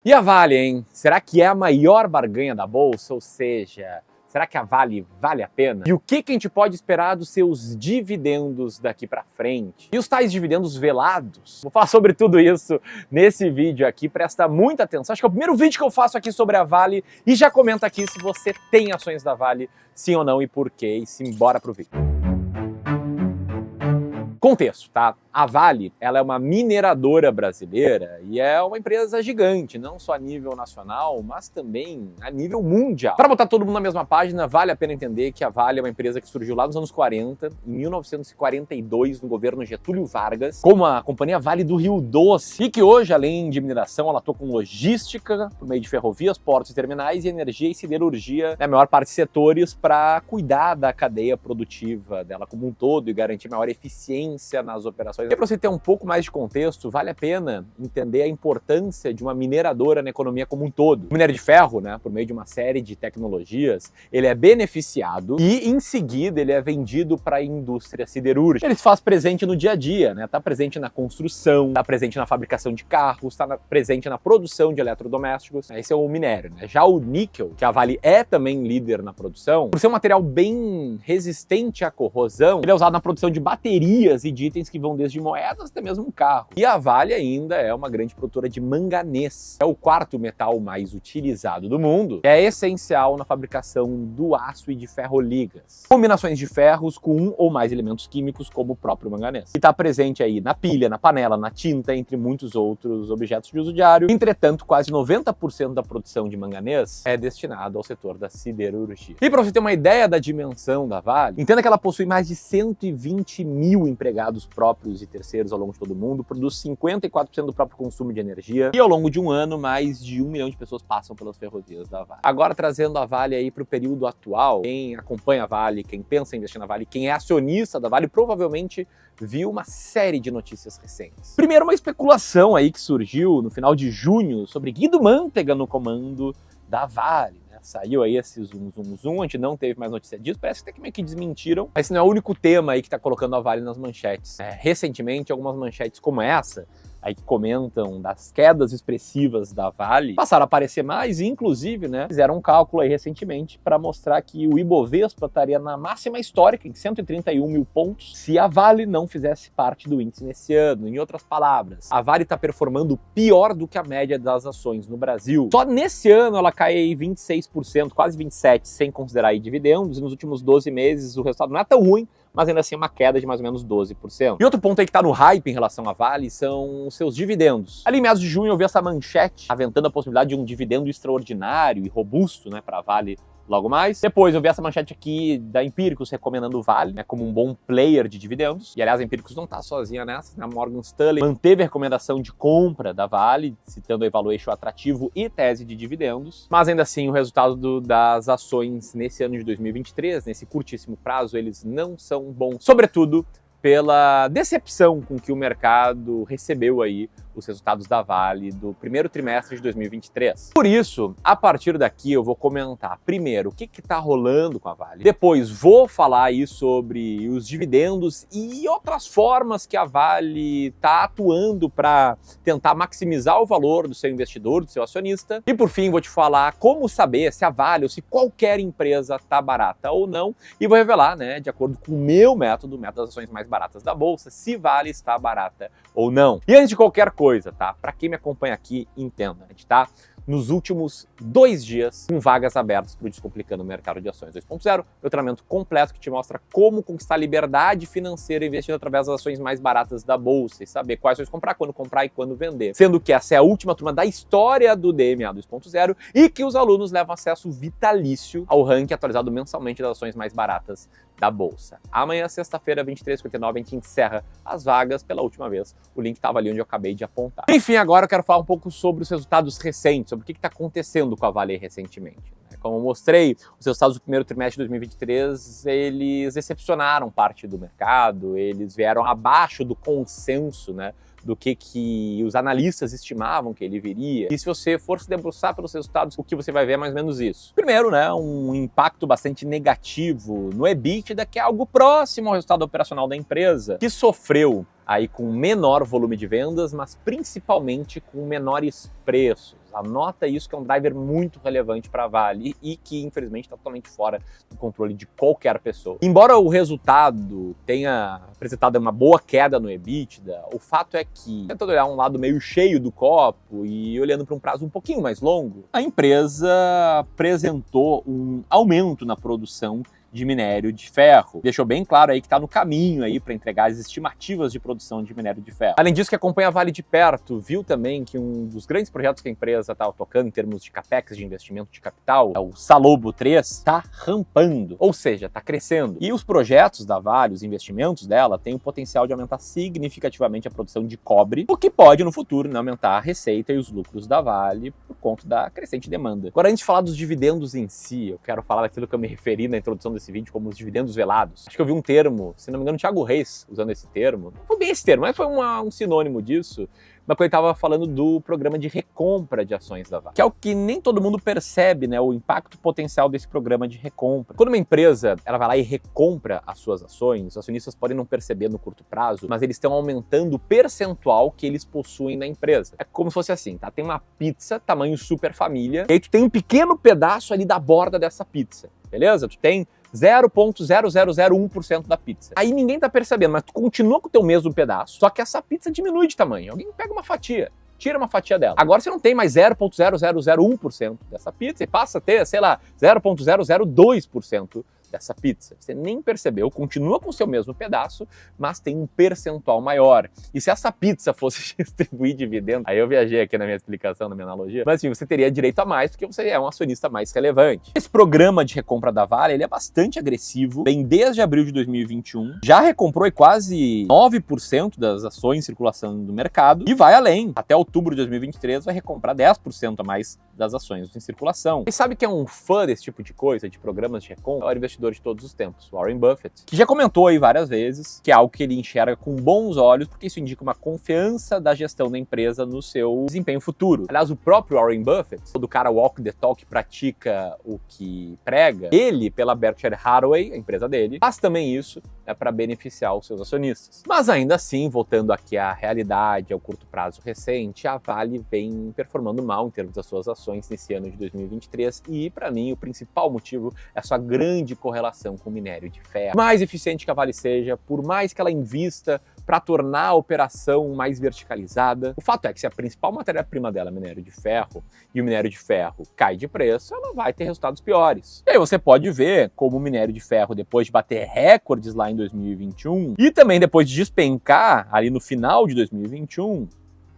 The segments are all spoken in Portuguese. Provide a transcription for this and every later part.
E a Vale, hein? Será que é a maior barganha da bolsa? Ou seja, será que a Vale vale a pena? E o que a gente pode esperar dos seus dividendos daqui para frente? E os tais dividendos velados? Vou falar sobre tudo isso nesse vídeo aqui, presta muita atenção. Acho que é o primeiro vídeo que eu faço aqui sobre a Vale e já comenta aqui se você tem ações da Vale, sim ou não e por quê. E simbora pro vídeo. Contexto, tá? A Vale, ela é uma mineradora brasileira e é uma empresa gigante, não só a nível nacional, mas também a nível mundial. Para botar todo mundo na mesma página, vale a pena entender que a Vale é uma empresa que surgiu lá nos anos 40, em 1942, no governo Getúlio Vargas, como a companhia Vale do Rio Doce, e que hoje, além de mineração, ela atua com logística, por meio de ferrovias, portos e terminais, e energia e siderurgia, na maior parte de setores, para cuidar da cadeia produtiva dela como um todo e garantir maior eficiência nas operações. E para você ter um pouco mais de contexto, vale a pena entender a importância de uma mineradora na economia como um todo. O minério de ferro, né, por meio de uma série de tecnologias, ele é beneficiado e, em seguida, ele é vendido para a indústria siderúrgica. Ele se faz presente no dia a dia, né? Está presente na construção, está presente na fabricação de carros, está presente na produção de eletrodomésticos. Esse é o minério, né? Já o níquel, que a Vale é também líder na produção, por ser um material bem resistente à corrosão, ele é usado na produção de baterias e de itens que vão desde moedas até mesmo um carro. E a Vale ainda é uma grande produtora de manganês. É o quarto metal mais utilizado do mundo. É essencial na fabricação do aço e de ferroligas. Combinações de ferros com um ou mais elementos químicos, como o próprio manganês. E está presente aí na pilha, na panela, na tinta, entre muitos outros objetos de uso diário. Entretanto, quase 90% da produção de manganês é destinado ao setor da siderurgia. E para você ter uma ideia da dimensão da Vale, entenda que ela possui mais de 120 mil empregados próprios e terceiros ao longo de todo o mundo, produz 54% do próprio consumo de energia e ao longo de um ano mais de 1 milhão de pessoas passam pelas ferrovias da Vale. Agora trazendo a Vale aí para o período atual, quem acompanha a Vale, quem pensa em investir na Vale, quem é acionista da Vale provavelmente viu uma série de notícias recentes. Primeiro, uma especulação aí que surgiu no final de junho sobre Guido Mantega no comando da Vale. Saiu aí esse zoom, a gente não teve mais notícia disso, parece que até que meio que desmentiram, mas esse não é o único tema aí que tá colocando a Vale nas manchetes. Recentemente, algumas manchetes como essa, aí que comentam das quedas expressivas da Vale, passaram a aparecer mais e, inclusive, né, fizeram um cálculo aí recentemente para mostrar que o Ibovespa estaria na máxima histórica, em 131 mil pontos, se a Vale não fizesse parte do índice nesse ano. Em outras palavras, a Vale está performando pior do que a média das ações no Brasil. Só nesse ano ela cai aí 26%, quase 27%, sem considerar aí dividendos, e nos últimos 12 meses o resultado não é tão ruim, mas ainda assim é uma queda de mais ou menos 12%. E outro ponto aí que tá no hype em relação à Vale são os seus dividendos. Ali em meados de junho eu vi essa manchete aventando a possibilidade de um dividendo extraordinário e robusto, né, para a Vale logo mais. Depois eu vi essa manchete aqui da Empíricos recomendando o Vale, né, como um bom player de dividendos. E aliás, a Empíricos não tá sozinha nessa, né? A Morgan Stanley manteve a recomendação de compra da Vale, citando o valuation atrativo e tese de dividendos. Mas ainda assim, o resultado das ações nesse ano de 2023, nesse curtíssimo prazo, eles não são bons. Sobretudo pela decepção com que o mercado recebeu aí os resultados da Vale do primeiro trimestre de 2023. Por isso, a partir daqui eu vou comentar primeiro o que está rolando com a Vale, depois vou falar aí sobre os dividendos e outras formas que a Vale está atuando para tentar maximizar o valor do seu investidor, do seu acionista, e por fim vou te falar como saber se a Vale ou se qualquer empresa está barata ou não, e vou revelar, né, de acordo com o meu método das ações mais baratas da bolsa, se Vale está barata ou não. E antes de qualquer coisa, tá? Para quem me acompanha aqui, entenda, a gente tá nos últimos 2 dias com vagas abertas para o Descomplicando o Mercado de Ações 2.0, meu treinamento completo que te mostra como conquistar liberdade financeira investindo através das ações mais baratas da bolsa e saber quais ações comprar, quando comprar e quando vender. Sendo que essa é a última turma da história do DMA 2.0 e que os alunos levam acesso vitalício ao ranking atualizado mensalmente das ações mais baratas da bolsa. Amanhã, sexta-feira, 23h59, a gente encerra as vagas pela última vez. O link estava ali onde eu acabei de apontar. Enfim, agora eu quero falar um pouco sobre os resultados recentes, sobre o que está acontecendo com a Vale recentemente. Como eu mostrei, os resultados do primeiro trimestre de 2023, eles decepcionaram parte do mercado, eles vieram abaixo do consenso, né, do que os analistas estimavam que ele viria. E se você for se debruçar pelos resultados, o que você vai ver é mais ou menos isso. Primeiro, né, um impacto bastante negativo no EBITDA, que é algo próximo ao resultado operacional da empresa, que sofreu aí com menor volume de vendas, mas principalmente com menores preços. Anota isso, que é um driver muito relevante para a Vale e que, infelizmente, está totalmente fora do controle de qualquer pessoa. Embora o resultado tenha apresentado uma boa queda no EBITDA, o fato é que, tentando olhar um lado meio cheio do copo e olhando para um prazo um pouquinho mais longo, a empresa apresentou um aumento na produção de minério de ferro. Deixou bem claro aí que está no caminho aí para entregar as estimativas de produção de minério de ferro. Além disso, que acompanha a Vale de perto, viu também que um dos grandes projetos que a empresa está tocando em termos de capex, de investimento de capital, é o Salobo 3, está rampando, ou seja, está crescendo. E os projetos da Vale, os investimentos dela, têm o potencial de aumentar significativamente a produção de cobre, o que pode, no futuro, aumentar a receita e os lucros da Vale por conta da crescente demanda. Agora, antes de falar dos dividendos em si, eu quero falar daquilo que eu me referi na introdução desse vídeo como os dividendos velados. Acho que eu vi um termo, se não me engano, Thiago Reis usando esse termo. Não foi bem esse termo, mas foi um sinônimo disso. Mas quando ele estava falando do programa de recompra de ações da Vale, que é o que nem todo mundo percebe, né? O impacto potencial desse programa de recompra. Quando uma empresa ela vai lá e recompra as suas ações, os acionistas podem não perceber no curto prazo, mas eles estão aumentando o percentual que eles possuem na empresa. É como se fosse assim, tá? Tem uma pizza, tamanho super família, e aí tu tem um pequeno pedaço ali da borda dessa pizza, beleza? Tu tem 0,0001% da pizza. Aí ninguém tá percebendo, mas tu continua com o teu mesmo pedaço, só que essa pizza diminui de tamanho. Alguém pega uma fatia, tira uma fatia dela. Agora você não tem mais 0,0001% dessa pizza e passa a ter, sei lá, 0,002% dessa pizza. Você nem percebeu, continua com o seu mesmo pedaço, mas tem um percentual maior. E se essa pizza fosse distribuir dividendo, aí eu viajei aqui na minha explicação, na minha analogia, mas assim, você teria direito a mais porque você é um acionista mais relevante. Esse programa de recompra da Vale, ele é bastante agressivo, vem desde abril de 2021, já recomprou quase 9% das ações em circulação do mercado e vai além. Até outubro de 2023 vai recomprar 10% a mais das ações em circulação. E sabe que é um fã desse tipo de coisa, de programas de recompra? É o investidor de todos os tempos, Warren Buffett, que já comentou aí várias vezes que é algo que ele enxerga com bons olhos, porque isso indica uma confiança da gestão da empresa no seu desempenho futuro. Aliás, o próprio Warren Buffett, do cara walk the talk, pratica o que prega, ele, pela Berkshire Hathaway, a empresa dele, faz também isso para beneficiar os seus acionistas. Mas ainda assim, voltando aqui à realidade, ao curto prazo recente, a Vale vem performando mal em termos das suas ações nesse ano de 2023 e, para mim, o principal motivo é a sua grande correlação com o minério de ferro. Por mais eficiente que a Vale seja, por mais que ela invista para tornar a operação mais verticalizada, o fato é que se a principal matéria-prima dela é minério de ferro e o minério de ferro cai de preço, ela vai ter resultados piores. E aí você pode ver como o minério de ferro, depois de bater recordes lá em 2021 e também depois de despencar ali no final de 2021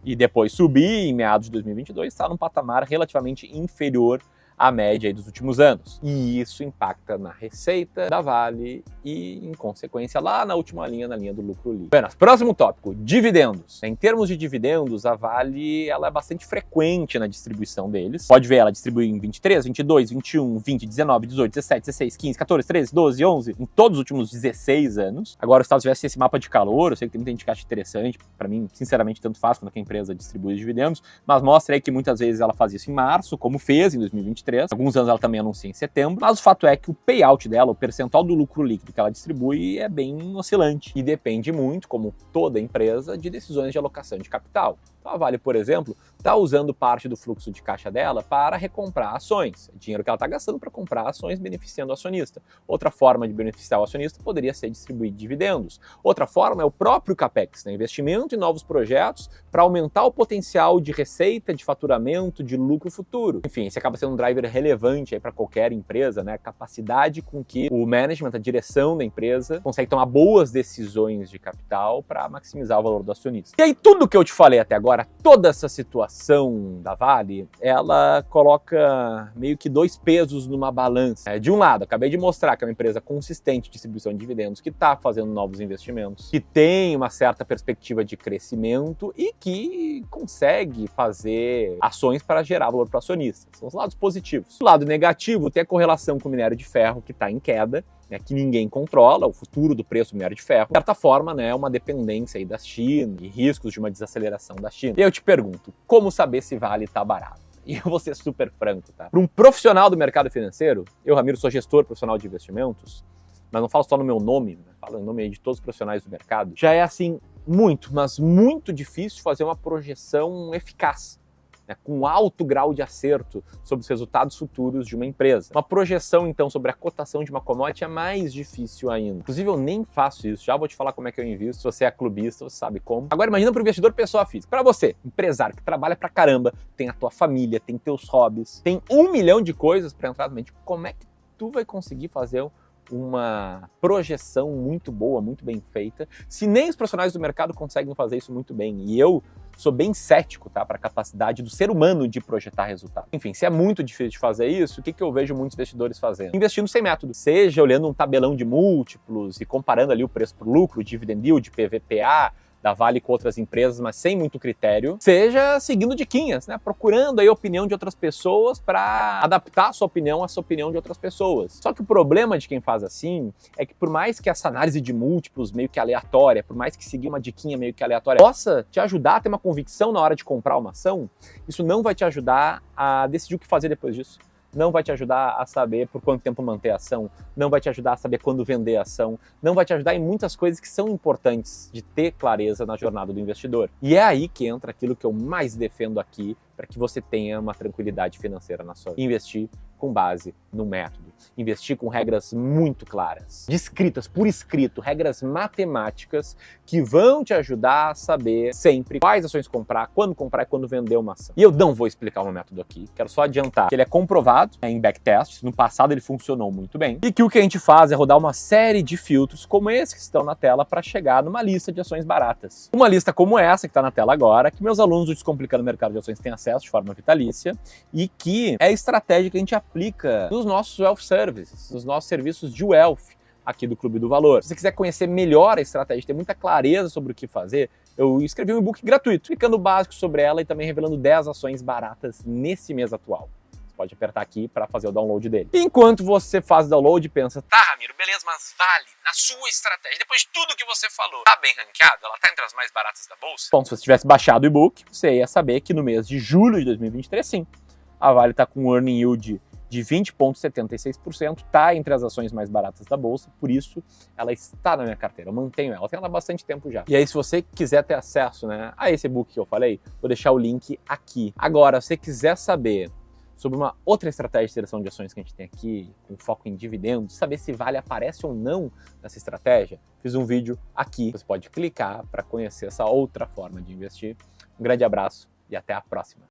e depois subir em meados de 2022, está num patamar relativamente inferior à média aí dos últimos anos. E isso impacta na receita da Vale e, em consequência, lá na última linha, na linha do lucro líquido. Bem, próximo tópico, dividendos. Em termos de dividendos, a Vale ela é bastante frequente na distribuição deles. Pode ver, ela distribui em 23, 22, 21, 20, 19, 18, 17, 16, 15, 14, 13, 12, 11, em todos os últimos 16 anos. Agora, se tivesse esse mapa de calor, eu sei que tem muita gente que acha interessante, para mim, sinceramente, tanto faz quando a empresa distribui os dividendos, mas mostra aí que muitas vezes ela faz isso em março, como fez em 2023. Alguns anos ela também anuncia em setembro, mas o fato é que o payout dela, o percentual do lucro líquido que ela distribui é bem oscilante e depende muito, como toda empresa, de decisões de alocação de capital. Então a Vale, por exemplo, está usando parte do fluxo de caixa dela para recomprar ações, dinheiro que ela está gastando para comprar ações beneficiando o acionista. Outra forma de beneficiar o acionista poderia ser distribuir dividendos. Outra forma é o próprio CAPEX, né? Investimento em novos projetos para aumentar o potencial de receita, de faturamento, de lucro futuro. Enfim, esse acaba sendo um driver relevante para qualquer empresa, né? A capacidade com que o management, a direção da empresa, consegue tomar boas decisões de capital para maximizar o valor do acionista. E aí tudo que eu te falei até agora, toda essa situação da Vale, ela coloca meio que dois pesos numa balança. De um lado, acabei de mostrar que é uma empresa consistente de distribuição de dividendos, que está fazendo novos investimentos, que tem uma certa perspectiva de crescimento e que consegue fazer ações para gerar valor para acionistas. São os lados positivos. Do lado negativo, tem a correlação com o minério de ferro, que está em queda, que ninguém controla, o futuro do preço do minério de ferro. De certa forma, né, uma dependência aí da China e riscos de uma desaceleração da China. E eu te pergunto, como saber se Vale tá barato? E eu vou ser super franco, tá? Para um profissional do mercado financeiro, eu, Ramiro, sou gestor profissional de investimentos, mas não falo só no meu nome, né? Falo no nome aí de todos os profissionais do mercado, já é assim, muito, mas muito difícil fazer uma projeção eficaz. né, com alto grau de acerto sobre os resultados futuros de uma empresa. Uma projeção, então, sobre a cotação de uma commodity é mais difícil ainda. Inclusive, eu nem faço isso. Já vou te falar como é que eu invisto. Se você é clubista, você sabe como. Agora, imagina para o investidor pessoa física. Para você, empresário que trabalha pra caramba, tem a tua família, tem teus hobbies, tem 1 milhão de coisas para entrar na mente. Como é que tu vai conseguir fazer uma projeção muito boa, muito bem feita, se nem os profissionais do mercado conseguem fazer isso muito bem? E eu sou bem cético, tá, para a capacidade do ser humano de projetar resultado. Enfim, se é muito difícil de fazer isso, o que eu vejo muitos investidores fazendo? Investindo sem método, seja olhando um tabelão de múltiplos e comparando ali o preço por lucro, dividend yield, PVPA, da Vale com outras empresas, mas sem muito critério, seja seguindo diquinhas, né? Procurando aí a opinião de outras pessoas para adaptar a sua opinião à opinião de outras pessoas. Só que o problema de quem faz assim é que por mais que essa análise de múltiplos meio que aleatória, por mais que seguir uma diquinha meio que aleatória possa te ajudar a ter uma convicção na hora de comprar uma ação, isso não vai te ajudar a decidir o que fazer depois disso. Não vai te ajudar a saber por quanto tempo manter a ação, não vai te ajudar a saber quando vender a ação, não vai te ajudar em muitas coisas que são importantes de ter clareza na jornada do investidor. E é aí que entra aquilo que eu mais defendo aqui para que você tenha uma tranquilidade financeira na sua vida. Investir com base no método. Investir com regras muito claras, descritas por escrito, regras matemáticas que vão te ajudar a saber sempre quais ações comprar e quando vender uma ação. E eu não vou explicar o meu método aqui, quero só adiantar que ele é comprovado em backtests, no passado ele funcionou muito bem, e que o que a gente faz é rodar uma série de filtros como esses que estão na tela para chegar numa lista de ações baratas. Uma lista como essa que está na tela agora, que meus alunos do Descomplicando o Mercado de Ações têm acesso de forma vitalícia e que é a estratégia que a gente aplica nos nossos wealth services, nos nossos serviços de wealth aqui do Clube do Valor. Se você quiser conhecer melhor a estratégia, ter muita clareza sobre o que fazer, eu escrevi um e-book gratuito, explicando o básico sobre ela e também revelando 10 ações baratas nesse mês atual. Você pode apertar aqui para fazer o download dele. Enquanto você faz o download e pensa, tá, Ramiro, beleza, mas Vale, na sua estratégia, depois de tudo que você falou, tá bem ranqueada? Ela tá entre as mais baratas da bolsa? Bom, se você tivesse baixado o e-book, você ia saber que no mês de julho de 2023, sim, a Vale está com um earning yield de 20,76%, está entre as ações mais baratas da bolsa, por isso ela está na minha carteira, eu mantenho ela, tenho ela há bastante tempo já. E aí, se você quiser ter acesso, né, a esse e-book que eu falei, vou deixar o link aqui. Agora, se você quiser saber sobre uma outra estratégia de seleção de ações que a gente tem aqui, com foco em dividendos, saber se Vale aparece ou não nessa estratégia, fiz um vídeo aqui, você pode clicar para conhecer essa outra forma de investir. Um grande abraço e até a próxima.